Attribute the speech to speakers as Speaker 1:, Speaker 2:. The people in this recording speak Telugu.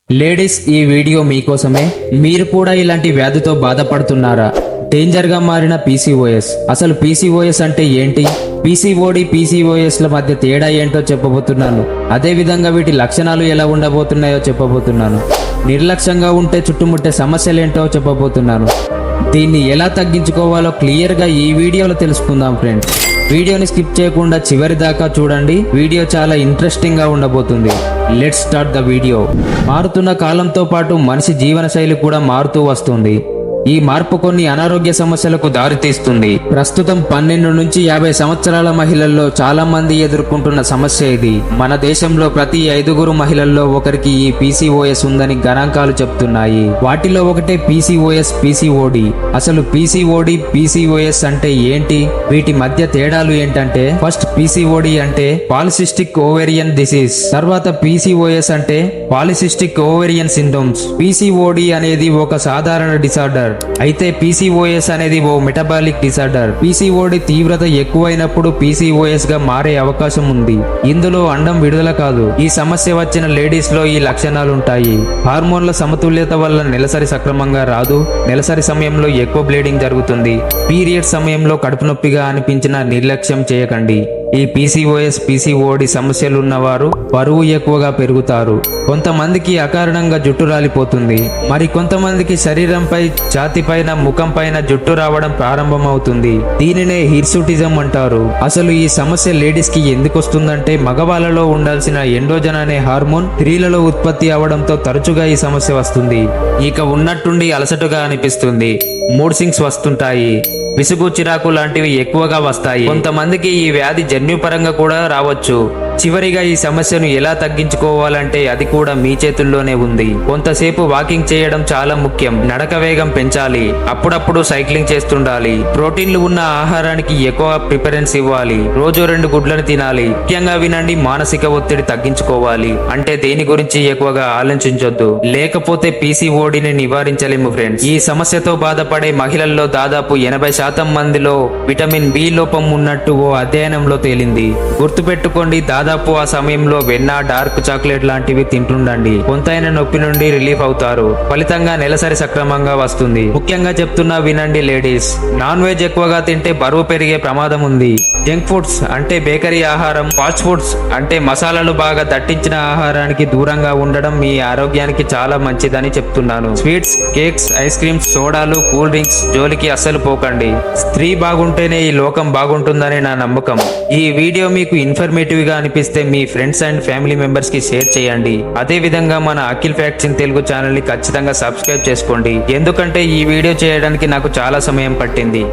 Speaker 1: లేడీస్, ఈ వీడియో మీకోసమే. మీరు కూడా ఇలాంటి వ్యాధితో బాధపడుతున్నారా? డేంజర్ గా మారిన పీసీఓఎస్. అసలు పీసీఓఎస్ అంటే ఏంటి? పీసీఓడి, పీసీఓఎస్ ల మధ్య తేడా ఏంటో చెప్పబోతున్నాను. అదే విధంగా వీటి లక్షణాలు ఎలా ఉండబోతున్నాయో చెప్పబోతున్నాను. నిర్లక్ష్యంగా ఉంటే చుట్టుముట్టే సమస్యలేంటో చెప్పబోతున్నాను. దీన్ని ఎలా తగ్గించుకోవాలో క్లియర్ గా ఈ వీడియోలో తెలుసుకుందాం ఫ్రెండ్స్. వీడియోని స్కిప్ చేయకుండా చివరి దాకా చూడండి. వీడియో చాలా ఇంట్రెస్టింగ్ గా ఉండబోతుంది. Let's start the video. మారుతున్న కాలంతో పాటు మనిషి జీవనశైలి కూడా మారుతూ వస్తుంది. ఈ మార్పు కొన్ని అనారోగ్య సమస్యలకు దారితీస్తుంది. ప్రస్తుతం 12 నుంచి 50 సంవత్సరాల మహిళల్లో చాలా మంది ఎదుర్కొంటున్న సమస్య ఇది. మన దేశంలో ప్రతి 5 మహిళల్లో ఒకరికి ఈ పీసీఓఎస్ ఉందని గణాంకాలు చెప్తున్నాయి. వాటిలో ఒకటే పీసీఓఎస్, పీసీఓడి. అసలు పీసీఓడి, పీసీఓఎస్ అంటే ఏంటి? వీటి మధ్య తేడాలు ఏంటంటే, ఫస్ట్ పీసీఓడి అంటే పాలిసిస్టిక్ ఓవేరియన్ డిసీజ్, తర్వాత పీసీఓఎస్ అంటే పాలిసిస్టిక్ ఓవేరియన్ సిండ్రోమ్స్. పీసీఓడి అనేది ఒక సాధారణ డిసార్డర్, అయితే పీసీఓఎస్ అనేది ఓ మెటబాలిక్ డిసార్డర్. పీసీఓడి తీవ్రత ఎక్కువైనప్పుడు పీసీఓఎస్ గా మారే అవకాశం ఉంది. ఇందులో అండం విడుదల కాదు. ఈ సమస్య వచ్చిన లేడీస్ లో ఈ లక్షణాలుంటాయి. హార్మోన్ల సమతుల్యత వల్ల నెలసరి సక్రమంగా రాదు. నెలసరి సమయంలో ఎక్కువ బ్లీడింగ్ జరుగుతుంది. పీరియడ్ సమయంలో కడుపు నొప్పిగా అనిపించినా నిర్లక్ష్యం చేయకండి. ఈ పీసీఓఎస్, పీసీఓడి సమస్యలు ఉన్నవారు బరువు ఎక్కువగా పెరుగుతారు. కొంతమందికి అకారణంగా జుట్టు రాలిపోతుంది. మరి కొంతమందికి శరీరంపై, ఛాతీపైన, ముఖం పైన జుట్టు రావడం ప్రారంభమవుతుంది. దీనినే హిర్సుటిజం అంటారు. అసలు ఈ సమస్య లేడీస్ కి ఎందుకు వస్తుందంటే, మగవాళ్ళలో ఉండాల్సిన ఎండోజన్ అనే హార్మోన్ స్త్రీలలో ఉత్పత్తి అవడంతో తరచుగా ఈ సమస్య వస్తుంది. ఇక ఉన్నట్టుండి అలసటగా అనిపిస్తుంది. మూడ్ స్వింగ్స్ వస్తుంటాయి. విసుగు, చిరాకు లాంటివి ఎక్కువగా వస్తాయి. కొంతమందికి ఈ వ్యాధి జన్యుపరంగా కూడా రావచ్చు. చివరిగా ఈ సమస్యను ఎలా తగ్గించుకోవాలంటే అది కూడా మీ చేతుల్లోనే ఉంది. కొంతసేపు వాకింగ్ చేయడం చాలా ముఖ్యం. నడక వేగం పెంచాలి. అప్పుడప్పుడు సైక్లింగ్ చేస్తుండాలి. ప్రోటీన్లు ఉన్న ఆహారానికి ఎక్కువ ప్రిఫరెన్స్ ఇవ్వాలి. రోజు 2 గుడ్లను తినాలి. ముఖ్యంగా వినండి, మానసిక ఒత్తిడి తగ్గించుకోవాలి. అంటే దేని గురించి ఎక్కువగా ఆలోచించొద్దు, లేకపోతే పీసీఓడిని నివారించలేము ఫ్రెండ్స్. ఈ సమస్యతో బాధపడే మహిళల్లో దాదాపు 80% మందిలో విటమిన్ బి లోపం ఉన్నట్టు ఓ అధ్యయనంలో తేలింది. గుర్తుపెట్టుకోండి, దాదాపు ఆ సమయంలో వెన్న, డార్క్ చాక్లెట్ లాంటివి తింటుండండి. కొంతైన నొప్పి నుండి రిలీఫ్ అవుతారు. ఫలితంగా నెలసరి సక్రమంగా వస్తుంది. ముఖ్యంగా చెప్తున్నా వినండి లేడీస్, నాన్ వెజ్ ఎక్కువగా తింటే బరువు పెరిగే ప్రమాదం ఉంది. జంక్ ఫుడ్స్ అంటే బేకరీ ఆహారం, ఫాస్ట్ ఫుడ్స్ అంటే మసాలాలు బాగా దట్టించిన ఆహారానికి దూరంగా ఉండడం మీ ఆరోగ్యానికి చాలా మంచిదని చెప్తున్నాను. స్వీట్స్, కేక్స్, ఐస్ క్రీమ్స్, సోడాలు, కూల్ డ్రింక్స్ జోలికి అస్సలు పోకండి. స్త్రీ బాగుంటేనే ఈ లోకం బాగుంటుందని నా నమ్మకం. ఈ వీడియో మీకు ఇన్ఫర్మేటివ్ గా అనిపిస్తే మీ ఫ్రెండ్స్ అండ్ ఫ్యామిలీ మెంబర్స్ కి షేర్ చేయండి. అదే విధంగా మన Akhil facts in Telugu channel ని ఖచ్చితంగా సబ్స్క్రైబ్ చేసుకోండి. ఎందుకంటే ఈ వీడియో చేయడానికి నాకు చాలా సమయం పట్టింది.